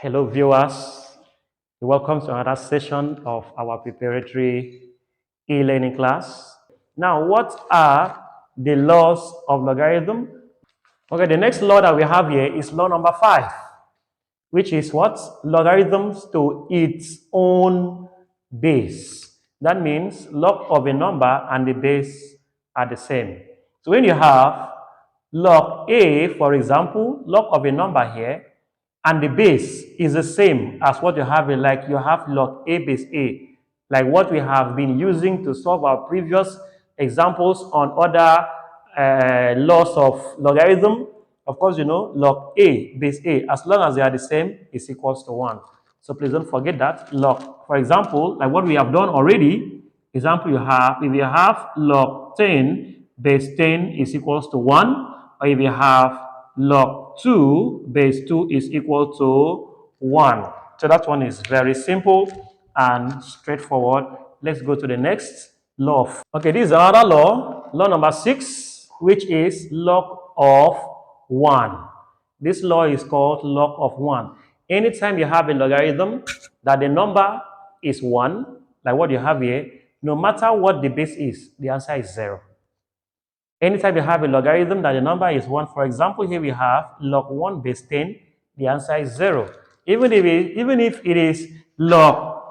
Hello, viewers. Welcome to another session of our preparatory e-learning class. Now, what are the laws of logarithm? Okay, the next law that we have here is law number 5, which is what? Logarithms to its own base. That means log of a number and the base are the same. So when you have log a, for example, log of a number here, and the base is the same as what you have here, like you have log a base a, like what we have been using to solve our previous examples on other laws of logarithm. Of course, you know, log a base a, as long as they are the same, is equals to 1. So please don't forget that. Log, for example, like what we have done already, example you have, if you have log 10 base 10 is equals to 1, or if you have log 2 base 2 is equal to 1. So that one is very simple and straightforward. Let's go to the next law. Okay, this is another law, law number 6, which is log of 1. This law is called log of 1. Anytime you have a logarithm that the number is 1, like what you have here, no matter what the base is, the answer is 0. Anytime you have a logarithm that the number is 1, for example, here we have log 1 base 10, the answer is 0. Even if it is log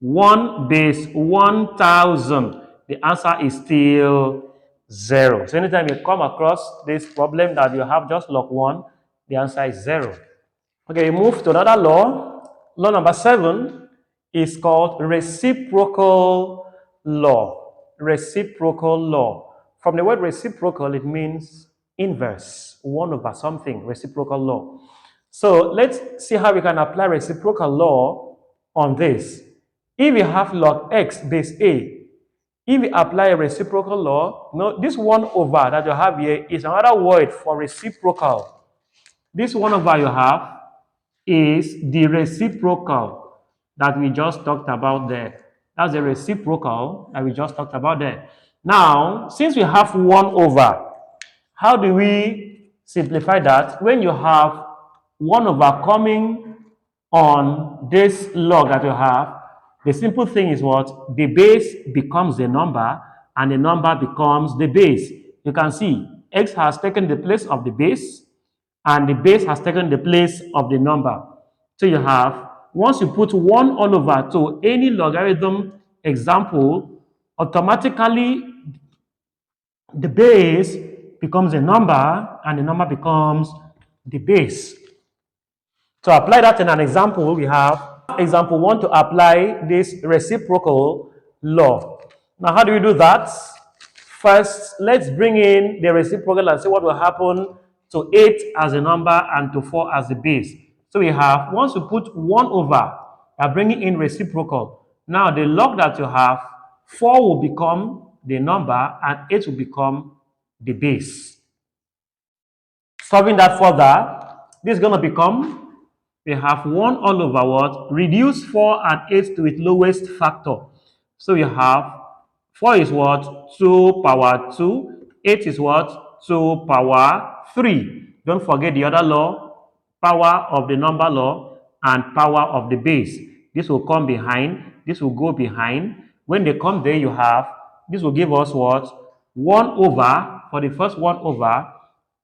1 base 1000, the answer is still 0. So anytime you come across this problem that you have just log 1, the answer is 0. Okay, we move to another law. Law number 7 is called reciprocal law. Reciprocal law. From the word reciprocal, it means inverse, 1 over something, reciprocal law. So let's see how we can apply reciprocal law on this. If you have log x base a, if you apply a reciprocal law, no, this 1 over that you have here is another word for reciprocal. This 1 over you have is the reciprocal that we just talked about there. That's the reciprocal that we just talked about there. Now, since we have 1 over, how do we simplify that? When you have 1 over coming on this log that you have, the simple thing is what? The base becomes the number and the number becomes the base. You can see x has taken the place of the base and the base has taken the place of the number. So you have, once you put 1 all over to any logarithm example, automatically the base becomes a number and the number becomes the base. To apply that in an example, we have example 1 to apply this reciprocal law. Now, how do we do that? First, let's bring in the reciprocal and see what will happen to 8 as a number and to 4 as the base. So we have, once you put 1 over, you are bringing in reciprocal. Now, the log that you have, 4 will become the number and 8 will become the base. Solving that further, this is going to become, we have 1 all over what? Reduce 4 and 8 to its lowest factor. So you have 4 is what? 2 power 2. 8 is what? 2 power 3. Don't forget the other law, power of the number law and power of the base. This will come behind. This will go behind. When they come there, you have, this will give us what? 1 over, for the first 1 over,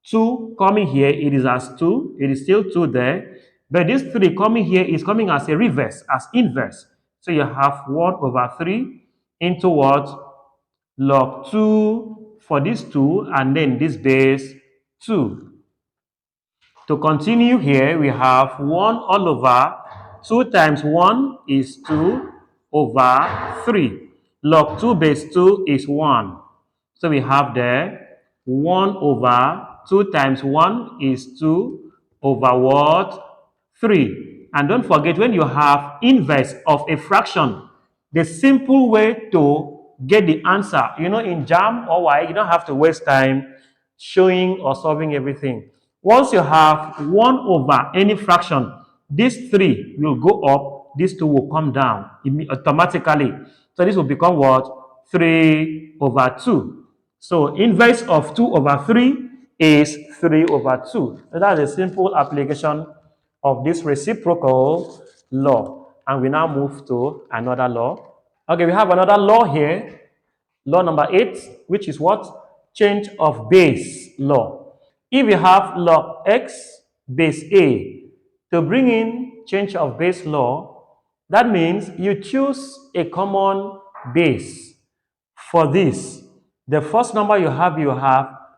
2 coming here, it is as 2. It is still 2 there. But this 3 coming here is coming as a reverse, as inverse. So you have 1 over 3 into what? Log 2 for this 2, and then this base 2. To continue here, we have 1 all over 2 times 1 is 2 over 3. Log 2 base 2 is 1. So we have there 1 over 2 times 1 is 2 over what? 3. And don't forget, when you have inverse of a fraction, the simple way to get the answer, you know, in JAM or Y, you don't have to waste time showing or solving everything. Once you have 1 over any fraction, this 3 will go up, this 2 will come down automatically. So this will become what? 3 over 2. So inverse of 2 over 3 is 3 over 2. So that's a simple application of this reciprocal law. And we now move to another law. Okay, we have another law here, law number 8, which is what? Change of base law. If you have log x base a, to bring in change of base law, that means you choose a common base. For this, the first number you have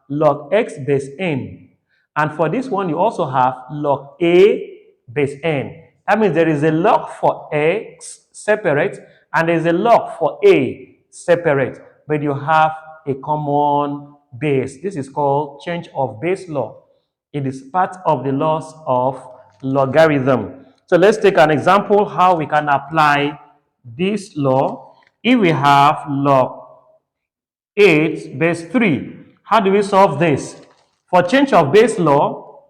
log x base n. And for this one, you also have log a base n. That means there is a log for x separate and there is a log for a separate, but you have a common base. This is called change of base law. It is part of the laws of logarithm. So let's take an example how we can apply this law. If we have log 8 base 3, how do we solve this? For change of base law,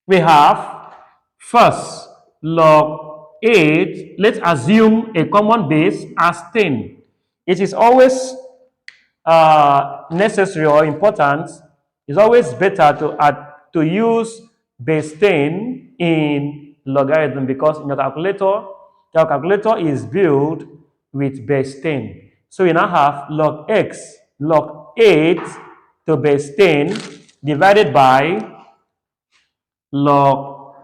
we have first log 8. Let's assume a common base as 10. It is always necessary or important. It's always better to use base 10 in logarithm because in your calculator is built with base 10. So we now have log x, log 8 to base 10 divided by log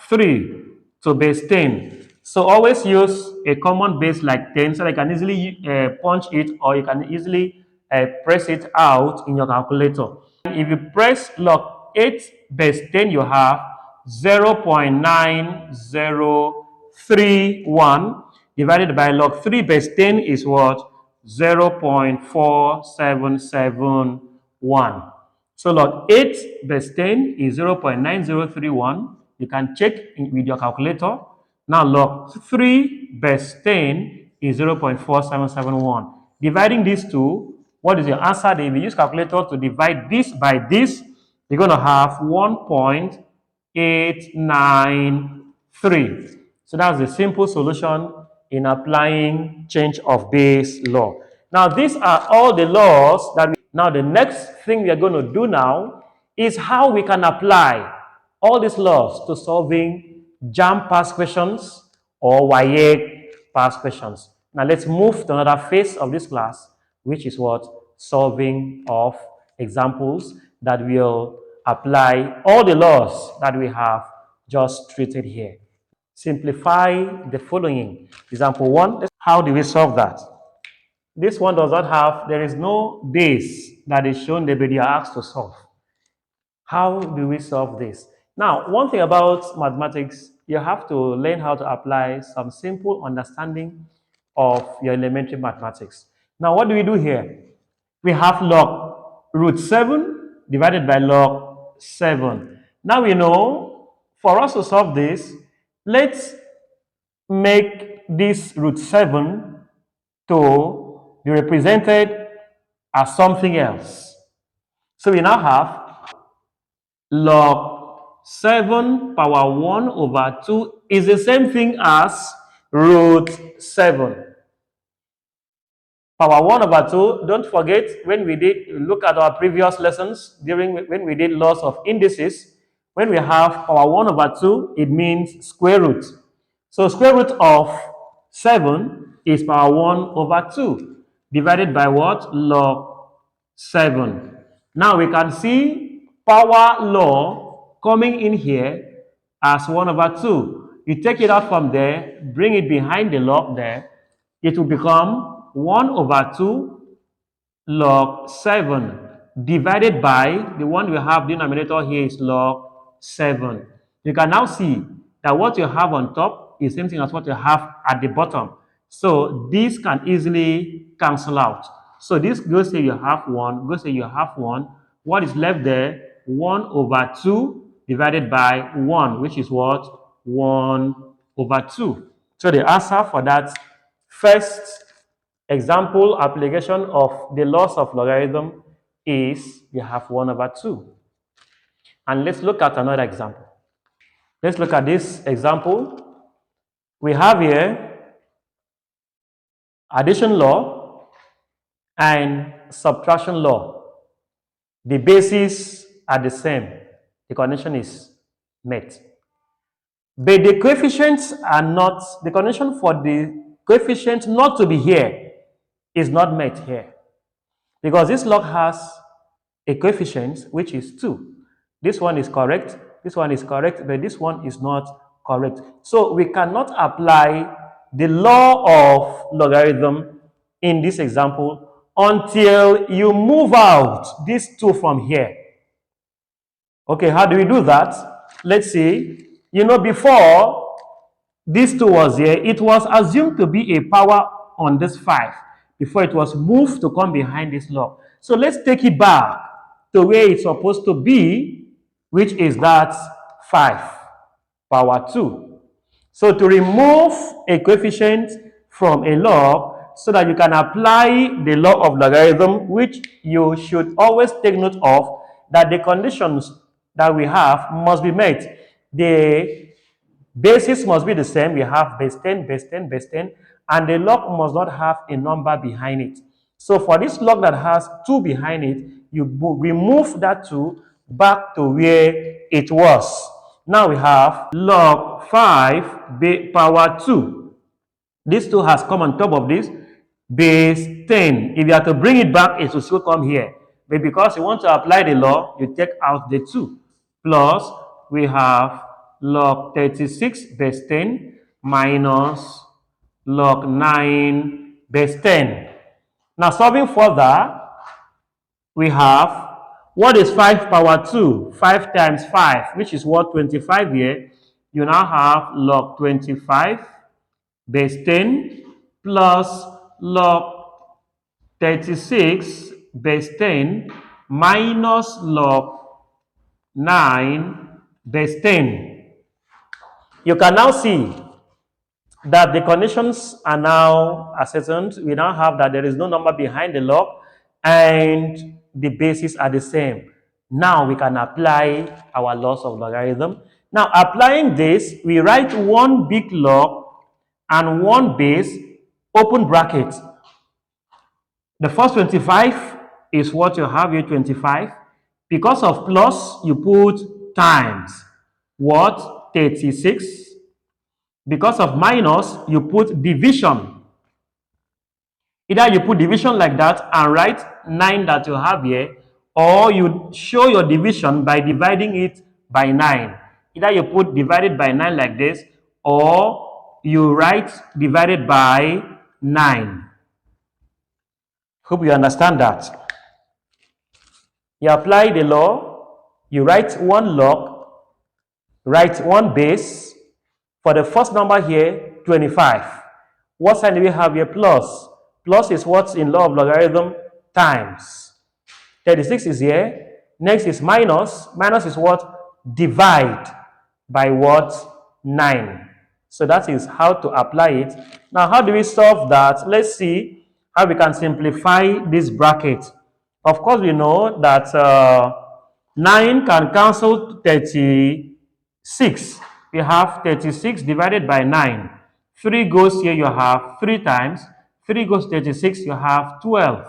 3 to base 10. So always use a common base like 10 so that you can easily punch it or you can easily press it out in your calculator. If you press log 8 base 10, you have 0.9031 divided by log 3 base 10 is what? 0.4771. So log 8 base 10 is 0.9031. You can check with your calculator. Now log 3 base 10 is 0.4771. Dividing these two, what is your answer? If you use calculator to divide this by this, you're going to have 1.893. So that's the simple solution in applying change of base law. Now, these are all the laws that now the next thing we are going to do now is how we can apply all these laws to solving JAM pass questions or WAEC pass questions. Now, let's move to another phase of this class, which is what? Solving of examples that will apply all the laws that we have just treated here. Simplify the following. Example 1, how do we solve that? This one does not have, there is no base that is shown there, but you are asked to solve. How do we solve this? Now, one thing about mathematics, you have to learn how to apply some simple understanding of your elementary mathematics. Now, what do we do here? We have log root 7 divided by log 7. Now we know, for us to solve this, let's make this root 7 to be represented as something else. So we now have log 7 power 1 over 2 is the same thing as root 7. Power 1 over 2, don't forget when we did look at our previous lessons when we did laws of indices, when we have power 1 over 2, it means square root. So square root of 7 is power 1 over 2 divided by what? Log 7. Now we can see power law coming in here as 1 over 2. You take it out from there, bring it behind the log there, it will become 1 over 2 log 7 divided by the one we have denominator here is log 7. You can now see that what you have on top is the same thing as what you have at the bottom. So this can easily cancel out. So this goes say you have 1, goes say you have 1. What is left there? 1 over 2 divided by 1, which is what? 1 over 2. So the answer for that first example application of the laws of logarithm is you have 1 over 2. And let's look at another example. Let's look at this example. We have here addition law and subtraction law. The bases are the same. The condition is met. But the coefficients are not, the condition for the coefficient not to be here is not met here. Because this log has a coefficient which is 2. This one is correct, this one is correct, but this one is not correct. So we cannot apply the law of logarithm in this example until you move out these 2 from here. Okay, how do we do that? Let's see. Before this 2 was here, it was assumed to be a power on this 5 before it was moved to come behind this log. So let's take it back to where it's supposed to be, which is that 5 power 2. So to remove a coefficient from a log so that you can apply the law of logarithm, which you should always take note of, that the conditions that we have must be met. The basis must be the same. We have base 10, base 10, base 10, and the log must not have a number behind it. So for this log that has 2 behind it, you remove that 2 back to where it was. Now we have log 5 power 2. This 2 has come on top of this base 10. If you have to bring it back, it will still come here. But because you want to apply the law, you take out the 2. Plus, we have log 36 base 10 minus log 9 base 10. Now, solving further, we have, what is 5 power 2? 5 times 5, which is what, 25 here. You now have log 25 base 10 plus log 36 base 10 minus log 9 base 10. You can now see that the conditions are now ascertained. We now have that there is no number behind the log and the bases are the same. Now we can apply our laws of logarithm. Now applying this, we write one big log and one base, open bracket. The first 25 is what you have here, 25. Because of plus, you put times. What? 36. Because of minus, you put division. Either you put division like that and write 9 that you have here, or you show your division by dividing it by 9. Either you put divided by 9 like this, or you write divided by 9. Hope you understand that. You apply the law, you write one log, write one base. For the first number here, 25. What sign do we have here? Plus. Plus is what's in law of logarithm, times. 36 is here. Next is minus. Minus is what? Divide by what? 9. So that is how to apply it. Now, how do we solve that? Let's see how we can simplify this bracket. Of course, we know that 9 can cancel 36. We have 36 divided by 9. 3 goes here, you have 3 times. 3 goes to 36, you have 12.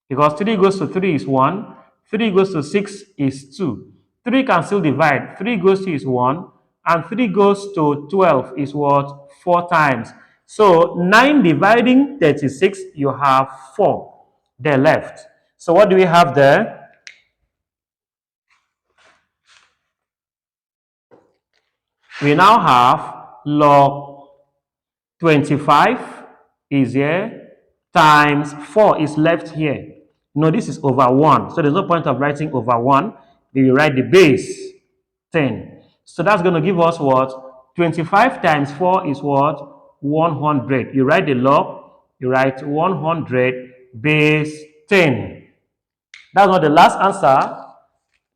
Because 3 goes to 3 is 1. 3 goes to 6 is 2. 3 can still divide. 3 goes to is 1. And 3 goes to 12 is what? 4 times. So 9 dividing 36, you have 4 there left. So what do we have there? We now have log 25 is here times 4 is left here. No, this is over 1. So there's no point of writing over 1. We will write the base 10. So that's going to give us what? 25 times 4 is what? 100. You write the log, you write 100 base 10. That's not the last answer.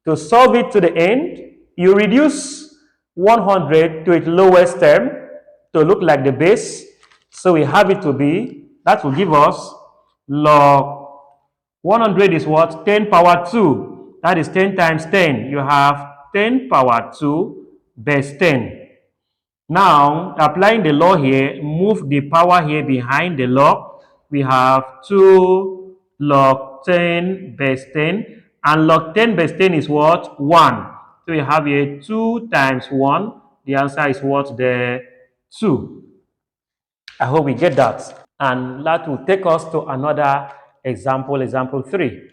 To solve it to the end, you reduce 100 to its lowest term to look like the base. So we have it to be, that will give us log 100 is what? 10 power 2. That is 10 times 10. You have 10 power 2 base 10. Now, applying the law here, move the power here behind the log. We have 2 log 10 base 10. And log 10 base 10 is what? 1. So we have here 2 times 1 The answer is what? The 2. I hope we get that. And that will take us to another example, example 3.